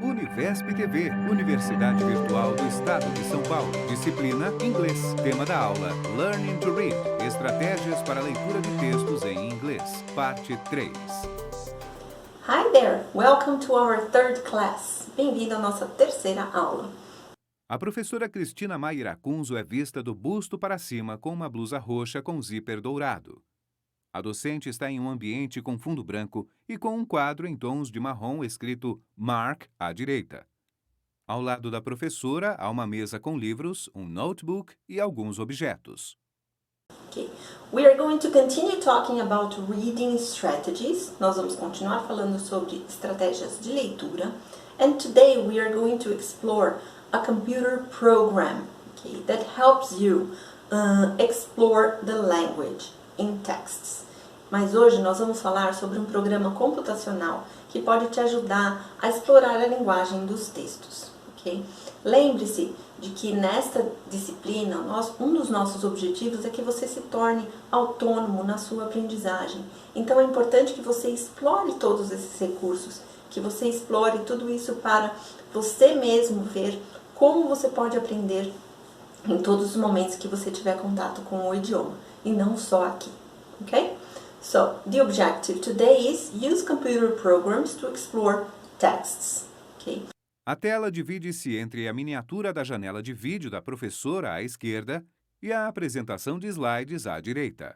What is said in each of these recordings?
Univesp TV, Universidade Virtual do Estado de São Paulo. Disciplina Inglês. Tema da aula: Learning to Read. Estratégias para a leitura de textos em inglês. Parte 3. Hi there! Welcome to our third class. Bem-vindo à nossa terceira aula. A professora Cristina Maia Iracunzo é vista do busto para cima com uma blusa roxa com zíper dourado. A docente está em um ambiente com fundo branco e com um quadro em tons de marrom escrito Mark à direita. Ao lado da professora há uma mesa com livros, um notebook e alguns objetos. Okay. We are going to continue talking about reading strategies. Nós vamos continuar falando sobre estratégias de leitura. And today we are going to explore a computer program, okay, that helps you explore the language in texts. Mas hoje nós vamos falar sobre um programa computacional que pode te ajudar a explorar a linguagem dos textos. Okay? Lembre-se de que nesta disciplina, um dos nossos objetivos é que você se torne autônomo na sua aprendizagem. Então é importante que você explore todos esses recursos, que você explore tudo isso para você mesmo ver como você pode aprender em todos os momentos que você tiver contato com o idioma, e não só aqui. Ok? So, the objective today is use computer programs to explore texts. Okay? A tela divide-se entre a miniatura da janela de vídeo da professora à esquerda e a apresentação de slides à direita.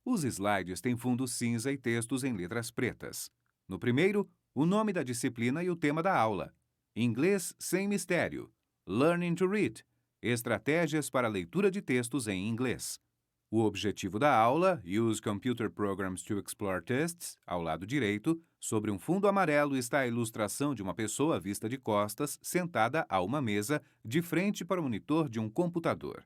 Os slides têm fundo cinza e textos em letras pretas. No primeiro, o nome da disciplina e o tema da aula. Inglês sem mistério. Learning to Read. Estratégias para a leitura de textos em inglês. O objetivo da aula, Use Computer Programs to Explore Texts, ao lado direito, sobre um fundo amarelo está a ilustração de uma pessoa vista de costas, sentada a uma mesa, de frente para o monitor de um computador.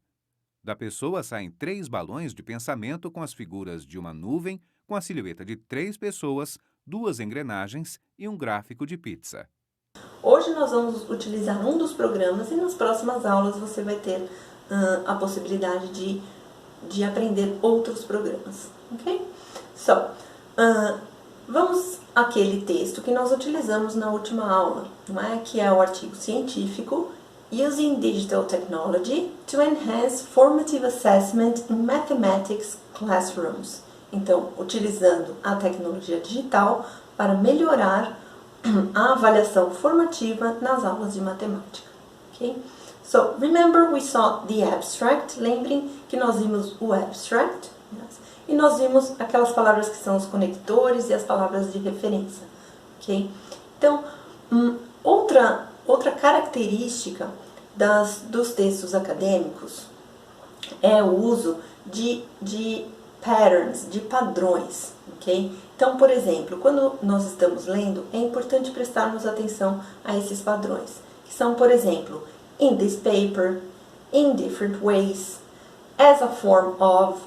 Da pessoa saem 3 balões de pensamento com as figuras de uma nuvem, com a silhueta de 3 pessoas, 2 engrenagens e um gráfico de pizza. Hoje nós vamos utilizar um dos programas e nas próximas aulas você vai ter a possibilidade de aprender outros programas, ok? So, vamos àquele texto que nós utilizamos na última aula, não é? Que é o artigo científico Using Digital Technology to Enhance Formative Assessment in Mathematics Classrooms. Então, utilizando a tecnologia digital para melhorar a avaliação formativa nas aulas de matemática, ok? So, remember we saw the abstract. Lembrem que nós vimos o abstract, yes? E nós vimos aquelas palavras que são os conectores e as palavras de referência, ok? Então, outra característica dos textos acadêmicos é o uso de patterns, de padrões, ok? Então, por exemplo, quando nós estamos lendo, é importante prestarmos atenção a esses padrões, que são, por exemplo, in this paper, in different ways, as a form of,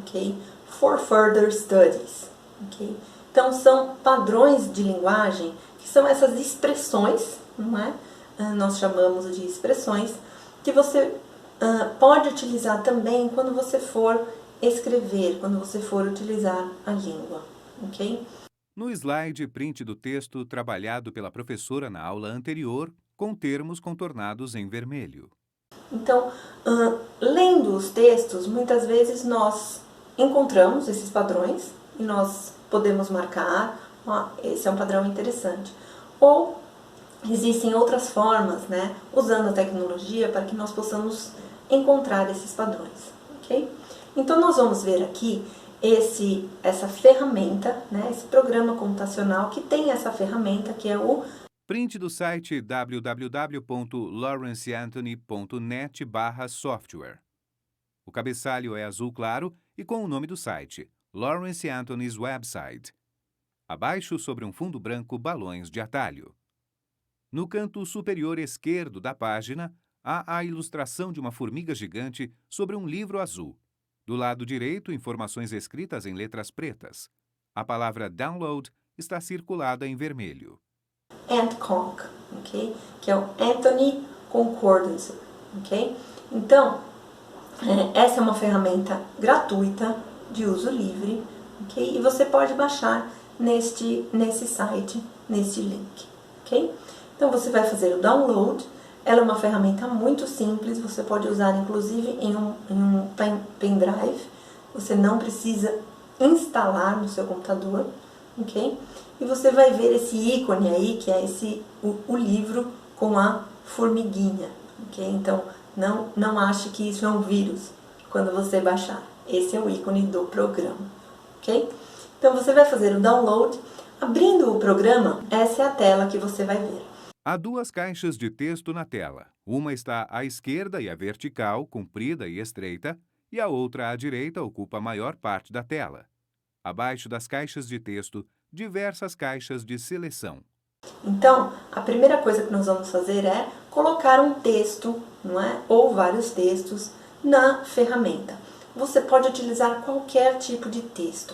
okay, for further studies, okay? Então são padrões de linguagem que são essas expressões, não é? Nós chamamos de expressões que você pode utilizar também quando você for escrever, quando você for utilizar a língua, ok? No slide, print do texto trabalhado pela professora na aula anterior, com termos contornados em vermelho. Então, lendo os textos, muitas vezes nós encontramos esses padrões e nós podemos marcar, esse é um padrão interessante. Ou existem outras formas, né, usando a tecnologia para que nós possamos encontrar esses padrões, ok? Então, nós vamos ver aqui essa ferramenta, né, esse programa computacional que tem essa ferramenta que é o Print do site www.lawrenceanthony.net/software. O cabeçalho é azul claro e com o nome do site, Lawrence Anthony's Website. Abaixo, sobre um fundo branco, balões de atalho. No canto superior esquerdo da página, há a ilustração de uma formiga gigante sobre um livro azul. Do lado direito, informações escritas em letras pretas. A palavra download está circulada em vermelho. AntConc, ok? Que é o Anthony Concordance, ok? Então, essa é uma ferramenta gratuita, de uso livre, ok? E você pode baixar nesse site, nesse link, ok? Então você vai fazer o download. Ela é uma ferramenta muito simples, você pode usar inclusive em um pendrive. Você não precisa instalar no seu computador, ok? E você vai ver esse ícone aí, que é o livro com a formiguinha, ok? Então, não ache que isso é um vírus quando você baixar. Esse é o ícone do programa, ok? Então, você vai fazer o download. Abrindo o programa, essa é a tela que você vai ver. Há duas caixas de texto na tela. Uma está à esquerda e é vertical, comprida e estreita, e a outra à direita ocupa a maior parte da tela. Abaixo das caixas de texto, diversas caixas de seleção. Então, a primeira coisa que nós vamos fazer é colocar um texto, não é? Ou vários textos na ferramenta. Você pode utilizar qualquer tipo de texto.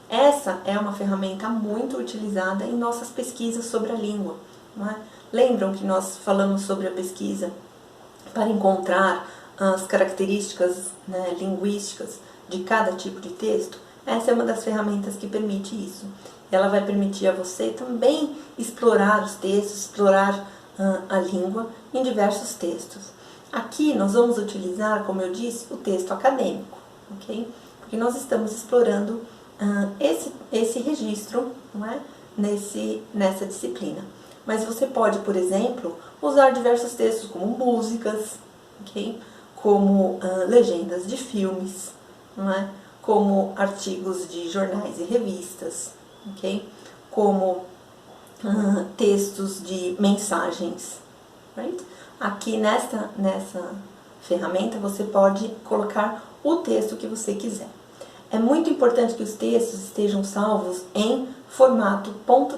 Essa é uma ferramenta muito utilizada em nossas pesquisas sobre a língua, não é? Lembram que nós falamos sobre a pesquisa para encontrar as características, né, linguísticas de cada tipo de texto? Essa é uma das ferramentas que permite isso. Ela vai permitir a você também explorar os textos, explorar a língua em diversos textos. Aqui nós vamos utilizar, como eu disse, o texto acadêmico, ok? Porque nós estamos explorando esse registro, não é? Nessa disciplina. Mas você pode, por exemplo, usar diversos textos como músicas, ok? Como legendas de filmes, não é? Como artigos de jornais e revistas, ok? Como textos de mensagens, right? Aqui nessa ferramenta você pode colocar o texto que você quiser. É muito importante que os textos estejam salvos em formato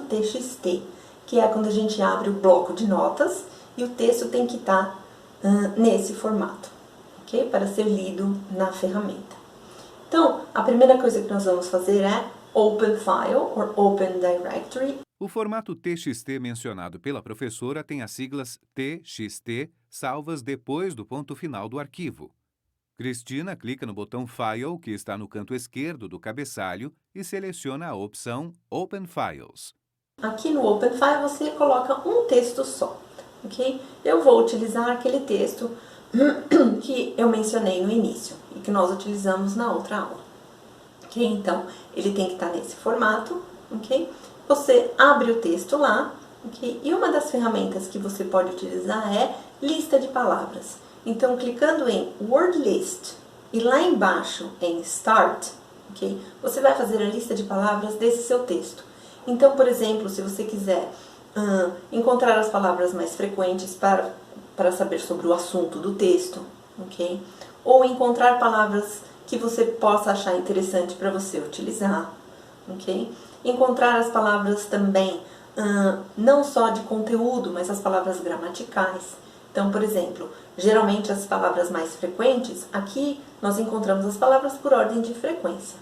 .txt, que é quando a gente abre o bloco de notas e o texto tem que estar nesse formato, ok? Para ser lido na ferramenta. Então, a primeira coisa que nós vamos fazer é Open File or Open Directory. O formato TXT mencionado pela professora tem as siglas TXT salvas depois do ponto final do arquivo. Cristina clica no botão File, que está no canto esquerdo do cabeçalho, e seleciona a opção Open Files. Aqui no Open File você coloca um texto só, ok? Eu vou utilizar aquele texto que eu mencionei no início e que nós utilizamos na outra aula, ok? Então, ele tem que estar nesse formato, ok? Você abre o texto lá, ok? E uma das ferramentas que você pode utilizar é lista de palavras. Então, clicando em Word List e lá embaixo em Start, ok? Você vai fazer a lista de palavras desse seu texto. Então, por exemplo, se você quiser encontrar as palavras mais frequentes para saber sobre o assunto do texto, ok? Ou encontrar palavras que você possa achar interessante para você utilizar, ok? Encontrar as palavras também, não só de conteúdo, mas as palavras gramaticais. Então, por exemplo, geralmente as palavras mais frequentes, aqui nós encontramos as palavras por ordem de frequência.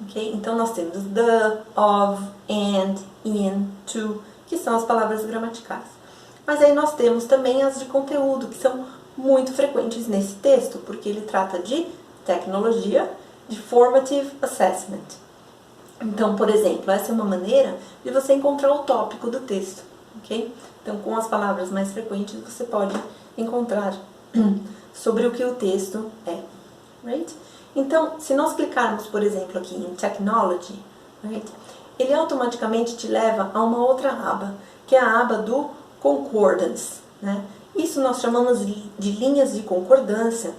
Okay? Então, nós temos the, of, and, in, to, que são as palavras gramaticais. Mas aí nós temos também as de conteúdo, que são muito frequentes nesse texto, porque ele trata de tecnologia, de formative assessment. Então, por exemplo, essa é uma maneira de você encontrar o tópico do texto. Okay? Então, com as palavras mais frequentes, você pode encontrar sobre o que o texto é. Right? Então, se nós clicarmos, por exemplo, aqui em Technology, right, ele automaticamente te leva a uma outra aba, que é a aba do Concordance. Né? Isso nós chamamos de linhas de concordância,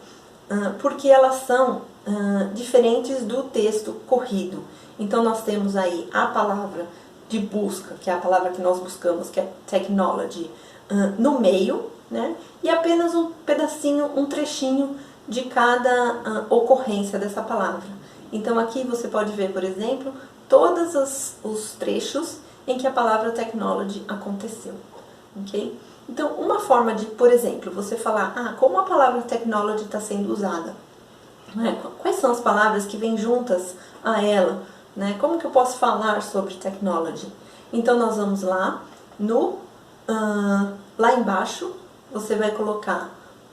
porque elas são diferentes do texto corrido. Então, nós temos aí a palavra de busca, que é a palavra que nós buscamos, que é Technology, no meio, né? E apenas um pedacinho, um trechinho de cada ocorrência dessa palavra. Então aqui você pode ver, por exemplo, todos os trechos em que a palavra technology aconteceu, ok? Então uma forma de, por exemplo, você falar, como a palavra technology está sendo usada, né? Quais são as palavras que vêm juntas a ela, né? Como que eu posso falar sobre technology? Então nós vamos lá, lá embaixo, você vai colocar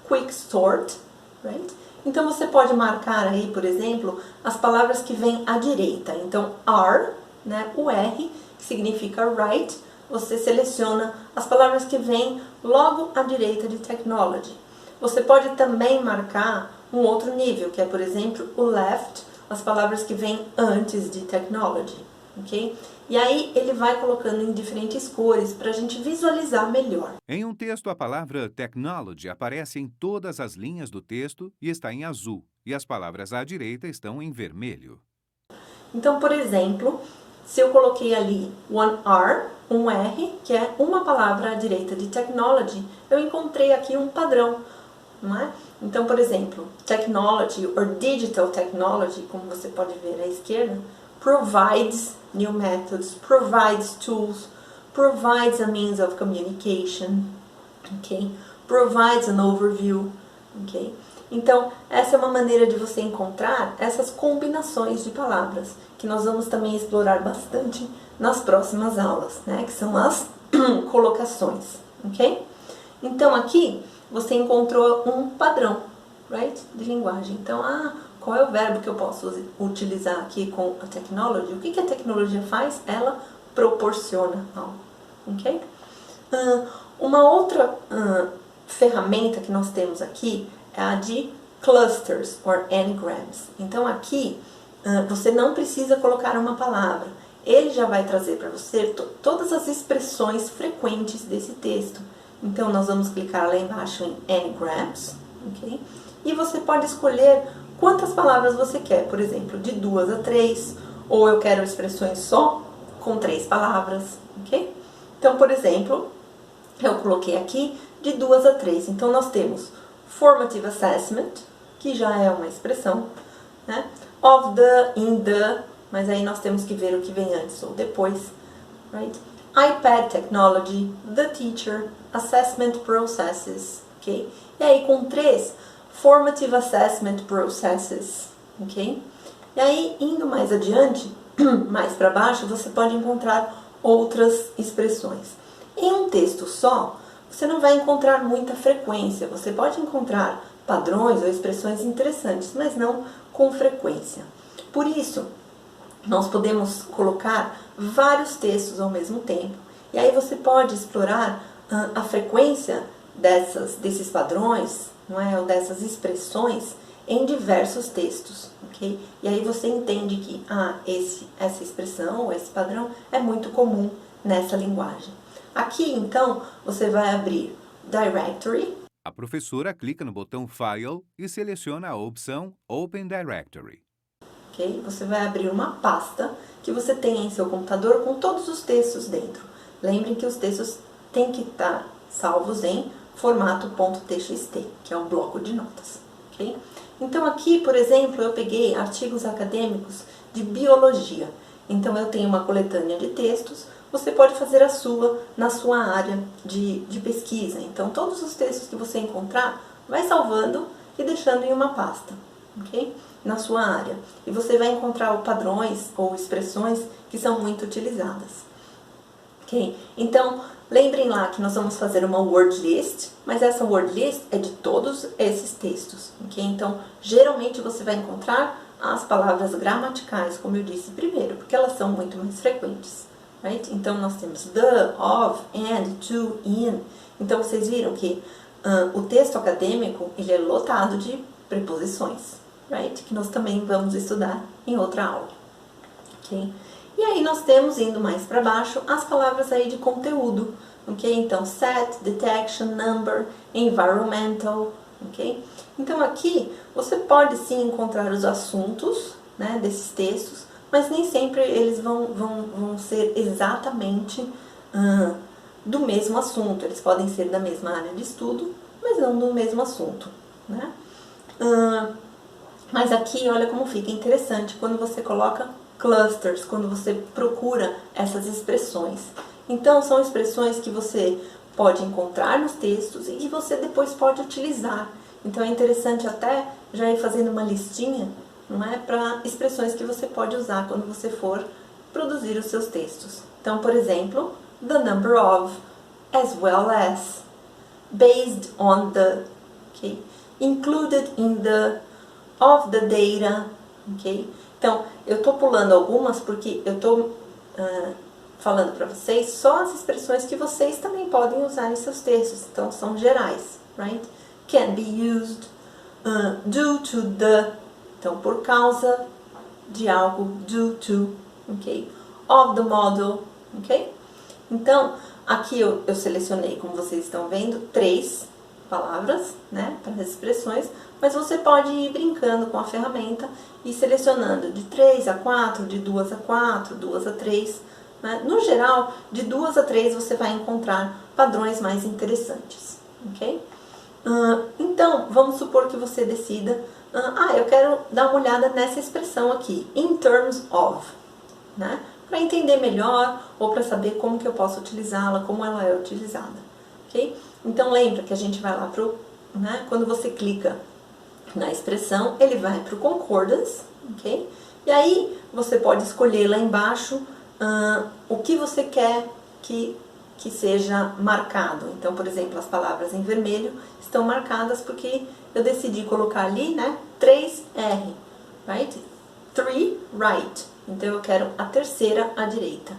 Quick Sort, right? Então você pode marcar aí, por exemplo, as palavras que vêm à direita. Então R, né, o R, que significa right, você seleciona as palavras que vêm logo à direita de technology. Você pode também marcar um outro nível, que é, por exemplo, o left, as palavras que vêm antes de technology, ok? E aí ele vai colocando em diferentes cores para a gente visualizar melhor. Em um texto, a palavra technology aparece em todas as linhas do texto e está em azul, e as palavras à direita estão em vermelho. Então, por exemplo, se eu coloquei ali one R, um R, que é uma palavra à direita de technology, eu encontrei aqui um padrão, não é? Então, por exemplo, technology or digital technology, como você pode ver à esquerda, provides new methods, provides tools, provides a means of communication, okay? Provides an overview, okay? Então, essa é uma maneira de você encontrar essas combinações de palavras, que nós vamos também explorar bastante nas próximas aulas, né? Que são as colocações, ok? Então, aqui você encontrou um padrão, right? De linguagem. Então, qual é o verbo que eu posso utilizar aqui com a technology? O que a tecnologia faz? Ela proporciona algo, ok? Uma outra ferramenta que nós temos aqui é a de clusters or n-grams. Então aqui você não precisa colocar uma palavra, ele já vai trazer para você todas as expressões frequentes desse texto. Então nós vamos clicar lá embaixo em n-grams, ok? E você pode escolher quantas palavras você quer, por exemplo, de 2 a 3, ou eu quero expressões só com 3 palavras, ok? Então, por exemplo, eu coloquei aqui de 2 a 3. Então, nós temos formative assessment, que já é uma expressão, né? Of the, in the, mas aí nós temos que ver o que vem antes ou depois, right? iPad technology, the teacher, assessment processes, ok? E aí, com 3, formative assessment processes, ok? E aí, indo mais adiante, mais para baixo, você pode encontrar outras expressões. Em um texto só, você não vai encontrar muita frequência. Você pode encontrar padrões ou expressões interessantes, mas não com frequência. Por isso, nós podemos colocar vários textos ao mesmo tempo. E aí você pode explorar a frequência desses padrões, não é? Ou dessas expressões em diversos textos, ok? E aí você entende que essa expressão ou esse padrão é muito comum nessa linguagem. Aqui, então, você vai abrir Directory. A professora clica no botão File e seleciona a opção Open Directory. Ok? Você vai abrir uma pasta que você tem em seu computador com todos os textos dentro. Lembrem que os textos têm que estar salvos em formato .txt, que é um bloco de notas. Ok? Então aqui, por exemplo, eu peguei artigos acadêmicos de biologia. Então eu tenho uma coletânea de textos. Você pode fazer a sua na sua área de pesquisa. Então, todos os textos que você encontrar, vai salvando e deixando em uma pasta, ok? Na sua área. E você vai encontrar padrões ou expressões que são muito utilizadas, ok? Então, lembrem lá que nós vamos fazer uma word list, mas essa word list é de todos esses textos, ok? Então, geralmente você vai encontrar as palavras gramaticais, como eu disse primeiro, porque elas são muito mais frequentes. Right? Então, nós temos the, of, and, to, in. Então, vocês viram que o texto acadêmico ele é lotado de preposições, right? Que nós também vamos estudar em outra aula. Okay? E aí, nós temos, indo mais para baixo, as palavras aí de conteúdo. Okay? Então, set, detection, number, environmental. Okay? Então, aqui, você pode sim encontrar os assuntos, né, desses textos, mas nem sempre eles vão ser exatamente do mesmo assunto. Eles podem ser da mesma área de estudo, mas não do mesmo assunto, né? Mas aqui, olha como fica interessante quando você coloca clusters, quando você procura essas expressões. Então, são expressões que você pode encontrar nos textos e que você depois pode utilizar. Então, é interessante até já ir fazendo uma listinha, não é, para expressões que você pode usar quando você for produzir os seus textos. Então, por exemplo, the number of, as well as, based on the, okay? Included in the, of the data, ok? Então, eu estou pulando algumas porque eu estou falando para vocês só as expressões que vocês também podem usar em seus textos, então são gerais, right? Can be used, due to the, então por causa de algo, due to, ok? Of the model, ok? Então, aqui eu selecionei, como vocês estão vendo, 3 palavras, né, para as expressões, mas você pode ir brincando com a ferramenta e selecionando de 3 a 4, de 2 a 4, 2 a 3, né? No geral, de 2 a 3 você vai encontrar padrões mais interessantes, ok? Então, vamos supor que você decida, eu quero dar uma olhada nessa expressão aqui, in terms of, né? Para entender melhor ou para saber como que eu posso utilizá-la, como ela é utilizada, ok? Então, lembra que a gente vai lá para o, né? Quando você clica na expressão, ele vai para o concordance, ok? E aí, você pode escolher lá embaixo o que você quer que seja marcado. Então, por exemplo, as palavras em vermelho estão marcadas porque eu decidi colocar ali, né, 3R, right? 3 right. Então, eu quero a terceira à direita,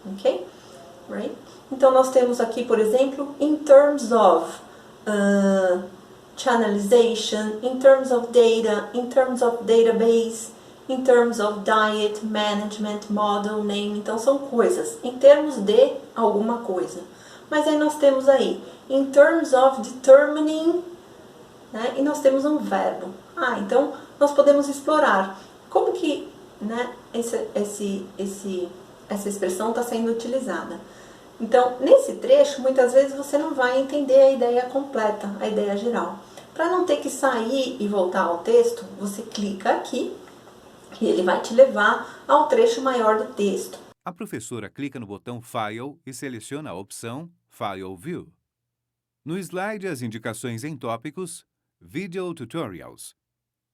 ok? Right? Então, nós temos aqui, por exemplo, in terms of channelization, in terms of data, in terms of database, in terms of diet, management, model, name. Então, são coisas em termos de alguma coisa. Mas aí nós temos aí, in terms of determining, né? E nós temos um verbo. Então, nós podemos explorar como que, né, essa expressão está sendo utilizada. Então, nesse trecho, muitas vezes você não vai entender a ideia completa, a ideia geral. Para não ter que sair e voltar ao texto, você clica aqui e ele vai te levar ao trecho maior do texto. A professora clica no botão File e seleciona a opção File View. No slide, as indicações em tópicos: Video Tutorials,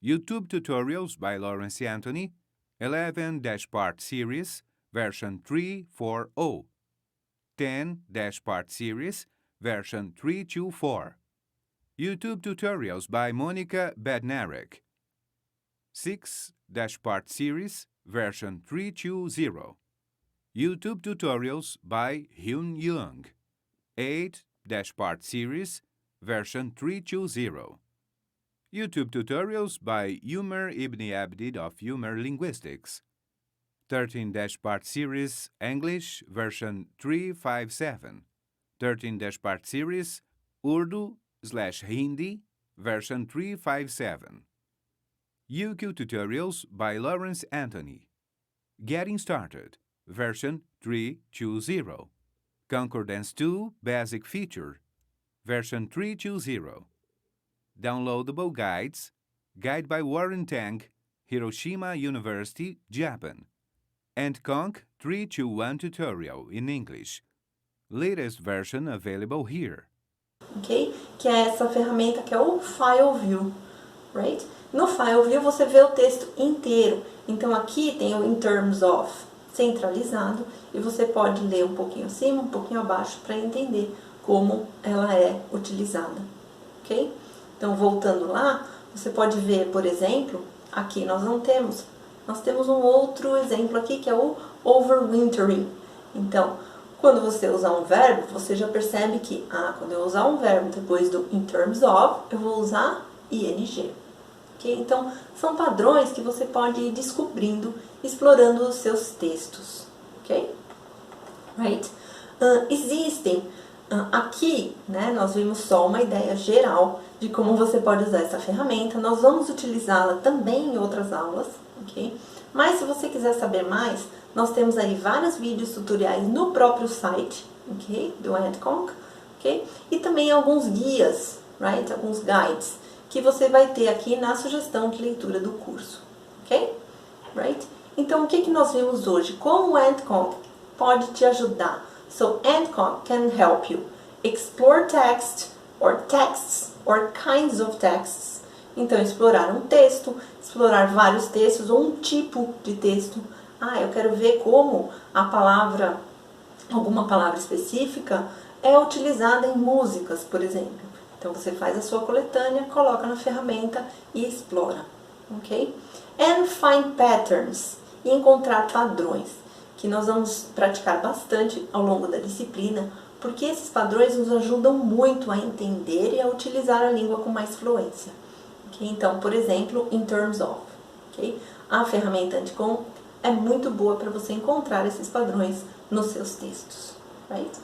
YouTube Tutorials by Lawrence Anthony, 11-part series, version 3.4.0, 10-part series, version 3.2.4, YouTube Tutorials by Monica Bednarek, 6-part series, version 3.2.0, YouTube Tutorials by Hyun Young, 8-part series, version 3.2.0, YouTube Tutorials by Umer Ibn Abdid of Umer Linguistics, 13-part series, English, version 3.5.7, 13-part series, Urdu/Hindi, version 3.5.7, UQ Tutorials by Lawrence Anthony, Getting Started, version 3.2.0, Concordance 2 Basic Feature, version 3.2.0, Downloadable Guides, Guide by Warren Tang, Hiroshima University, Japan, and Conc 3.2.1 Tutorial in English, latest version available here. Ok? Que é essa ferramenta que é o File View, right? No File View você vê o texto inteiro. Então aqui tem o in terms of centralizado e você pode ler um pouquinho acima, um pouquinho abaixo para entender como ela é utilizada, ok? Então voltando lá, você pode ver, por exemplo, aqui nós temos um outro exemplo aqui que é o overwintering. Então, quando você usar um verbo, você já percebe que, quando eu usar um verbo depois do in terms of, eu vou usar ing. Okay? Então, são padrões que você pode ir descobrindo, explorando os seus textos. Ok? Right? Existem, aqui, né, nós vimos só uma ideia geral de como você pode usar essa ferramenta. Nós vamos utilizá-la também em outras aulas, ok? Mas se você quiser saber mais, nós temos aí vários vídeos tutoriais no próprio site, ok? Do EndConc, ok? E também alguns guias, right? Alguns guides que você vai ter aqui na sugestão de leitura do curso, ok? Right? Então, o que nós vimos hoje? Como o EndConc pode te ajudar? So, EndConc can help you explore text or texts or kinds of texts. Então, explorar um texto, explorar vários textos ou um tipo de texto. Eu quero ver como a palavra, alguma palavra específica é utilizada em músicas, por exemplo. Então, você faz a sua coletânea, coloca na ferramenta e explora, ok? And find patterns, e encontrar padrões. que nós vamos praticar bastante ao longo da disciplina, porque esses padrões nos ajudam muito a entender e a utilizar a língua com mais fluência. Okay? Então, por exemplo, in terms of. Okay? A ferramenta Anticom é muito boa para você encontrar esses padrões nos seus textos. Right?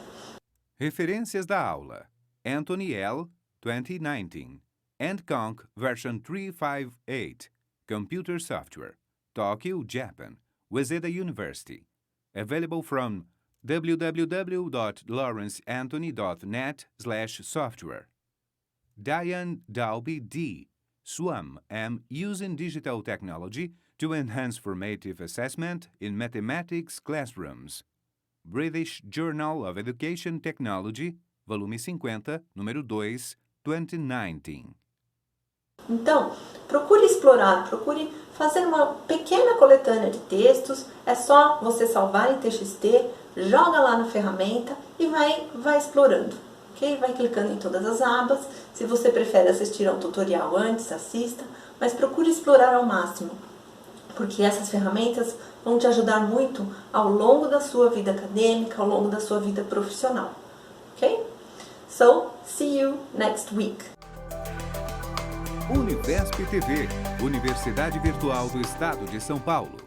Referências da aula: Anthony L., 2019. Conc version 358. Computer Software. Tokyo, Japan. Waseda University. Available from www.lawrenceanthony.net/software. Diane Dalby D., SWAM, Using Digital Technology to Enhance Formative Assessment in Mathematics Classrooms. British Journal of Education Technology, volume 50, número 2, 2019. Então, procure explorar, procure fazer uma pequena coletânea de textos. É só você salvar em TXT, joga lá na ferramenta e vai explorando. Okay? Vai clicando em todas as abas. Se você prefere assistir ao tutorial antes, assista, mas procure explorar ao máximo, porque essas ferramentas vão te ajudar muito ao longo da sua vida acadêmica, ao longo da sua vida profissional. Ok? So, see you next week. Univesp TV, Universidade Virtual do Estado de São Paulo.